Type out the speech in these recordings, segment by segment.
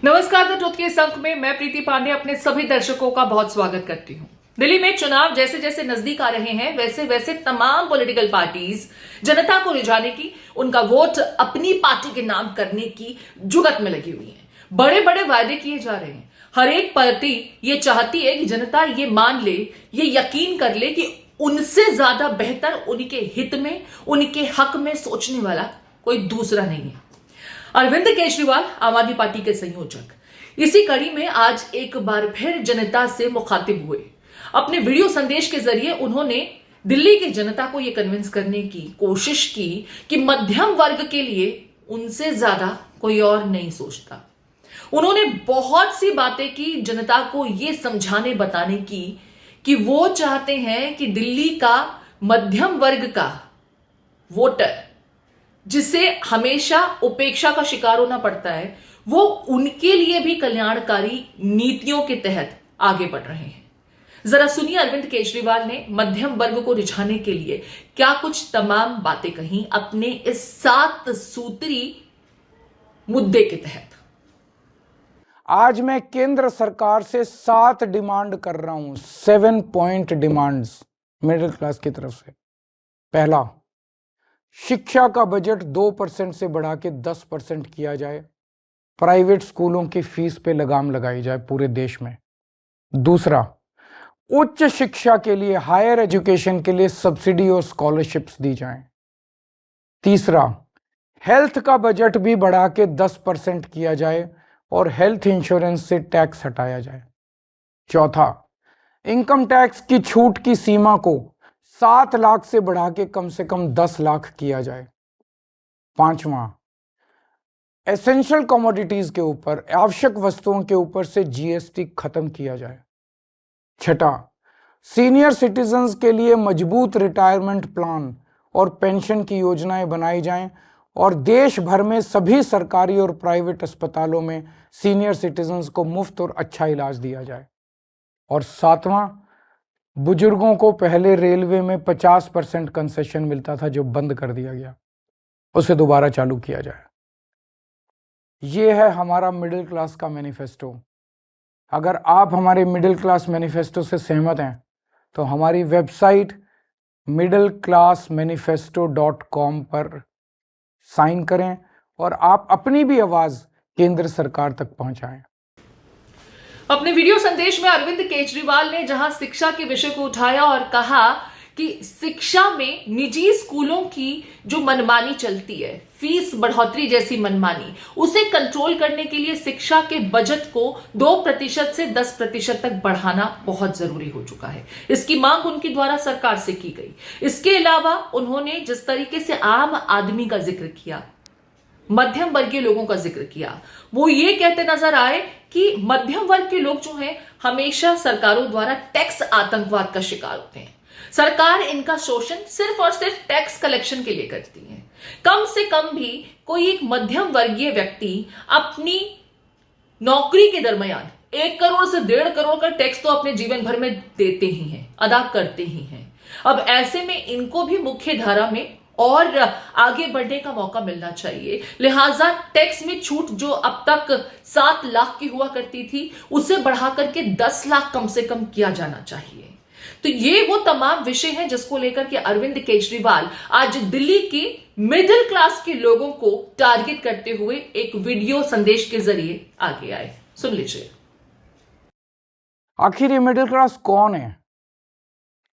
नमस्कार। The truth के इस अंक में मैं प्रीति पांडे अपने सभी दर्शकों का बहुत स्वागत करती हूं। दिल्ली में चुनाव जैसे जैसे नजदीक आ रहे हैं वैसे वैसे तमाम पॉलिटिकल पार्टीज जनता को रिझाने की, उनका वोट अपनी पार्टी के नाम करने की जुगत में लगी हुई है। बड़े बड़े वायदे किए जा रहे हैं। हर एक पार्टी ये चाहती है कि जनता ये मान ले, ये यकीन कर ले कि उनसे ज्यादा बेहतर उनके हित में, उनके हक में सोचने वाला कोई दूसरा नहीं है। अरविंद केजरीवाल आम आदमी पार्टी के संयोजक इसी कड़ी में आज एक बार फिर जनता से मुखातिब हुए। अपने वीडियो संदेश के जरिए उन्होंने दिल्ली की जनता को यह कन्विंस करने की कोशिश की कि मध्यम वर्ग के लिए उनसे ज्यादा कोई और नहीं सोचता। उन्होंने बहुत सी बातें की जनता को यह समझाने बताने की कि वो चाहते हैं कि दिल्ली का मध्यम वर्ग का वोटर, जिसे हमेशा उपेक्षा का शिकार होना पड़ता है, वो उनके लिए भी कल्याणकारी नीतियों के तहत आगे बढ़ रहे हैं। जरा सुनिए अरविंद केजरीवाल ने मध्यम वर्ग को रिझाने के लिए क्या कुछ तमाम बातें कही अपने इस 7 सूत्री मुद्दे के तहत। आज मैं केंद्र सरकार से 7 डिमांड कर रहा हूं, 7 पॉइंट डिमांड्स मिडिल क्लास की तरफ से। पहला, शिक्षा का बजट 2% से बढ़ा के 10% किया जाए। प्राइवेट स्कूलों की फीस पे लगाम लगाई जाए पूरे देश में। दूसरा, उच्च शिक्षा के लिए, हायर एजुकेशन के लिए सब्सिडी और स्कॉलरशिप्स दी जाएं। तीसरा, हेल्थ का बजट भी बढ़ा के 10% किया जाए और हेल्थ इंश्योरेंस से टैक्स हटाया जाए। चौथा, इनकम टैक्स की छूट की सीमा को 7 लाख से बढ़ा के कम से कम 10 लाख किया जाए। पांचवा, एसेंशियल कमोडिटीज के ऊपर, आवश्यक वस्तुओं के ऊपर से जीएसटी खत्म किया जाए। छठा, सीनियर सिटीजन्स के लिए मजबूत रिटायरमेंट प्लान और पेंशन की योजनाएं बनाई जाएं और देश भर में सभी सरकारी और प्राइवेट अस्पतालों में सीनियर सिटीजन्स को मुफ्त और अच्छा इलाज दिया जाए। और सातवां, बुजुर्गों को पहले रेलवे में 50% कंसेशन मिलता था जो बंद कर दिया गया, उसे दोबारा चालू किया जाए। ये है हमारा मिडिल क्लास का मैनिफेस्टो। अगर आप हमारे मिडिल क्लास मैनिफेस्टो से सहमत हैं तो हमारी वेबसाइट middleclassmanifesto.com पर साइन करें और आप अपनी भी आवाज केंद्र सरकार तक पहुंचाएं। अपने वीडियो संदेश में अरविंद केजरीवाल ने जहां शिक्षा के विषय को उठाया और कहा कि शिक्षा में निजी स्कूलों की जो मनमानी चलती है, फीस बढ़ोतरी जैसी मनमानी, उसे कंट्रोल करने के लिए शिक्षा के बजट को 2% से 10% तक बढ़ाना बहुत जरूरी हो चुका है। इसकी मांग उनके द्वारा सरकार से की गई। इसके अलावा उन्होंने जिस तरीके से आम आदमी का जिक्र किया, मध्यम वर्गीय लोगों का जिक्र किया, वो ये कहते नजर आए कि मध्यम वर्ग के लोग जो हैं हमेशा सरकारों द्वारा टैक्स आतंकवाद का शिकार होते हैं। सरकार इनका शोषण सिर्फ और सिर्फ टैक्स कलेक्शन के लिए करती है। कम से कम भी कोई एक मध्यम वर्गीय व्यक्ति अपनी नौकरी के दरमियान 1 करोड़ से 1.5 करोड़ का टैक्स तो अपने जीवन भर में देते ही हैं, अदा करते ही हैं। अब ऐसे में इनको भी मुख्य धारा में और आगे बढ़ने का मौका मिलना चाहिए। लिहाजा टैक्स में छूट जो अब तक 7 लाख की हुआ करती थी, उसे बढ़ा करके 10 लाख कम से कम किया जाना चाहिए। तो ये वो तमाम विषय हैं जिसको लेकर के अरविंद केजरीवाल आज दिल्ली की मिडिल क्लास के लोगों को टारगेट करते हुए एक वीडियो संदेश के जरिए आगे आए। सुन लीजिए। आखिर ये मिडिल क्लास कौन है?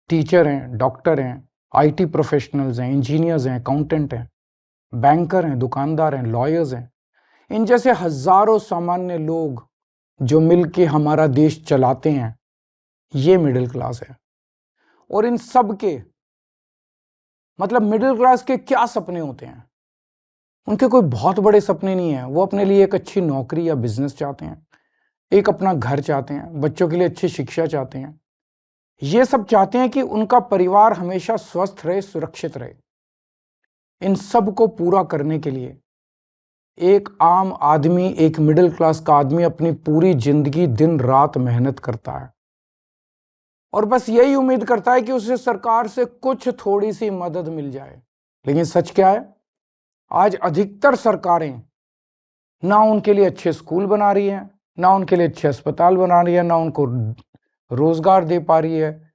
टीचर हैं, डॉक्टर हैं, आईटी प्रोफेशनल्स हैं, इंजीनियर्स हैं, अकाउंटेंट हैं, बैंकर हैं, दुकानदार हैं, लॉयर्स हैं। इन जैसे हजारों सामान्य लोग जो मिलके हमारा देश चलाते हैं, ये मिडिल क्लास है। और इन सब के मतलब मिडिल क्लास के क्या सपने होते हैं? उनके कोई बहुत बड़े सपने नहीं है। वो अपने लिए एक अच्छी नौकरी या बिजनेस चाहते हैं, एक अपना घर चाहते हैं, बच्चों के लिए अच्छी शिक्षा चाहते हैं। ये सब चाहते हैं कि उनका परिवार हमेशा स्वस्थ रहे, सुरक्षित रहे। इन सब को पूरा करने के लिए एक आम आदमी, एक मिडिल क्लास का आदमी अपनी पूरी जिंदगी दिन रात मेहनत करता है और बस यही उम्मीद करता है कि उसे सरकार से कुछ थोड़ी सी मदद मिल जाए। लेकिन सच क्या है? आज अधिकतर सरकारें ना उनके लिए अच्छे स्कूल बना रही है, ना उनके लिए अच्छे अस्पताल बना रही है, ना उनको रोजगार दे पा रही है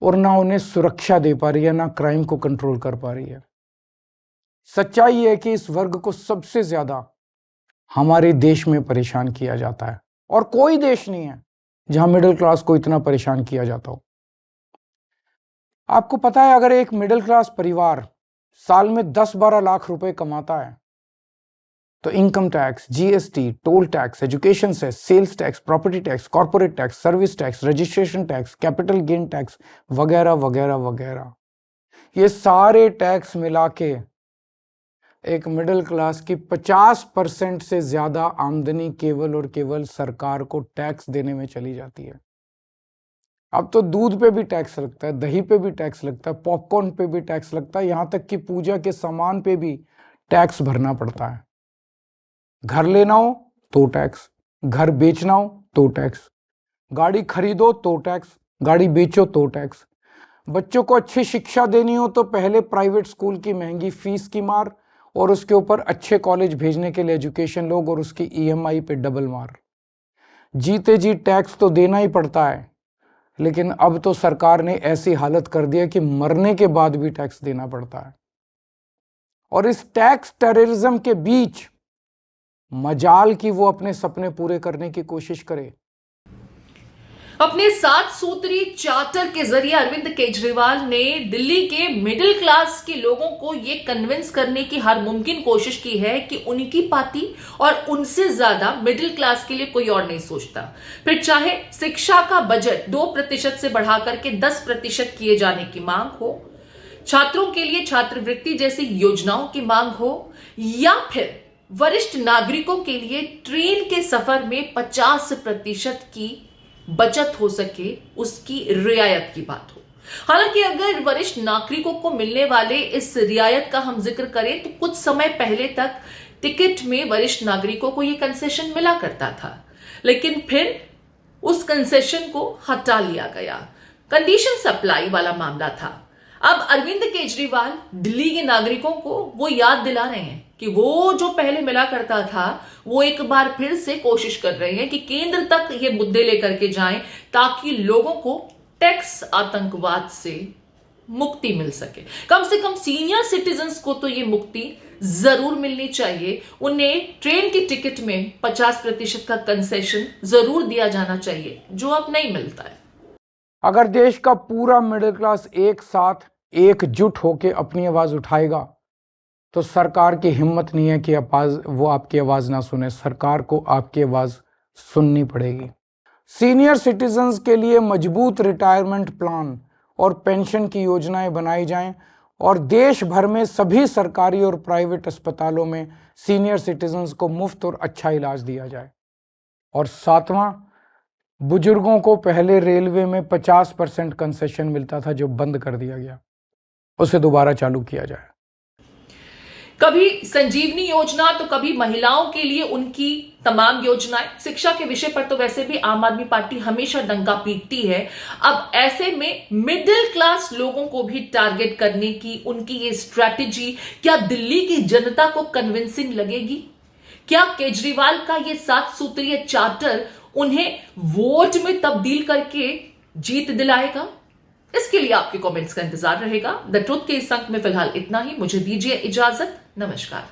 और ना उन्हें सुरक्षा दे पा रही है, ना क्राइम को कंट्रोल कर पा रही है। सच्चाई है कि इस वर्ग को सबसे ज्यादा हमारे देश में परेशान किया जाता है और कोई देश नहीं है जहां मिडिल क्लास को इतना परेशान किया जाता हो। आपको पता है, अगर एक मिडिल क्लास परिवार साल में 10-12 लाख रुपए कमाता है तो income tax, GST, toll tax, education cess, sales tax, property tax, corporate tax, service tax, registration tax, capital gain tax वगैरह वगैरह वगैरह, ये सारे टैक्स मिला के एक मिडिल क्लास की 50% से ज्यादा आमदनी केवल और केवल सरकार को टैक्स देने में चली जाती है। अब तो दूध पे भी टैक्स लगता है, दही पे भी टैक्स लगता है, पॉपकॉर्न पे भी टैक्स लगता है, यहां तक कि पूजा के सामान पे भी टैक्स भरना पड़ता है। घर लेना हो तो टैक्स, घर बेचना हो तो टैक्स, गाड़ी खरीदो तो टैक्स, गाड़ी बेचो तो टैक्स, बच्चों को अच्छी शिक्षा देनी हो तो पहले प्राइवेट स्कूल की महंगी फीस की मार और उसके ऊपर अच्छे कॉलेज भेजने के लिए एजुकेशन लोग और उसकी ईएमआई पे डबल मार। जीते जी टैक्स तो देना ही पड़ता है, लेकिन अब तो सरकार ने ऐसी हालत कर दी है कि मरने के बाद भी टैक्स देना पड़ता है। और इस टैक्स टेररिज्म के बीच मजाल की वो अपने सपने पूरे करने की कोशिश करे। अपने 7 सूत्री चार्टर के जरिए अरविंद केजरीवाल ने दिल्ली के मिडिल क्लास के लोगों को यह कन्विंस करने की हर मुमकिन कोशिश की है कि उनकी पार्टी और उनसे ज्यादा मिडिल क्लास के लिए कोई और नहीं सोचता। फिर चाहे शिक्षा का बजट 2% से बढ़ाकर के 10% किए जाने की मांग हो, छात्रों के लिए छात्रवृत्ति जैसी योजनाओं की मांग हो, या फिर वरिष्ठ नागरिकों के लिए ट्रेन के सफर में 50% की बचत हो सके, उसकी रियायत की बात हो। हालांकि अगर वरिष्ठ नागरिकों को मिलने वाले इस रियायत का हम जिक्र करें तो कुछ समय पहले तक टिकट में वरिष्ठ नागरिकों को यह कंसेशन मिला करता था, लेकिन फिर उस कंसेशन को हटा लिया गया। कंडीशन सप्लाई वाला मामला था। अब अरविंद केजरीवाल दिल्ली के नागरिकों को वो याद दिला रहे हैं कि वो जो पहले मिला करता था वो एक बार फिर से कोशिश कर रहे हैं कि केंद्र तक ये मुद्दे लेकर के जाएं ताकि लोगों को टैक्स आतंकवाद से मुक्ति मिल सके। कम से कम सीनियर सिटीजन्स को तो ये मुक्ति जरूर मिलनी चाहिए। उन्हें ट्रेन की टिकट में 50% का कंसेशन जरूर दिया जाना चाहिए, जो अब नहीं मिलता है। अगर देश का पूरा मिडिल क्लास एक साथ एकजुट होकर अपनी आवाज उठाएगा तो सरकार की हिम्मत नहीं है कि वो आपकी आवाज ना सुने। सरकार को आपकी आवाज सुननी पड़ेगी। सीनियर सिटीजन्स के लिए मजबूत रिटायरमेंट प्लान और पेंशन की योजनाएं बनाई जाएं और देश भर में सभी सरकारी और प्राइवेट अस्पतालों में सीनियर सिटीजन्स को मुफ्त और अच्छा इलाज दिया जाए। और 7वां, बुजुर्गों को पहले रेलवे में 50% कंसेशन मिलता था जो बंद कर दिया गया, उसे दोबारा चालू किया जाए। कभी संजीवनी योजना तो कभी महिलाओं के लिए उनकी तमाम योजनाएं। शिक्षा के विषय पर तो वैसे भी आम आदमी पार्टी हमेशा डंका पीटती है। अब ऐसे में मिडिल क्लास लोगों को भी टारगेट करने की उनकी ये स्ट्रैटेजी क्या दिल्ली की जनता को कन्विंसिंग लगेगी? क्या केजरीवाल का ये 7 सूत्रीय चार्टर उन्हें वोट में तब्दील करके जीत दिलाएगा? इसके लिए आपके कमेंट्स का इंतजार रहेगा। द ट्रुथ के इस अंक में फिलहाल इतना ही। मुझे दीजिए इजाजत। नमस्कार।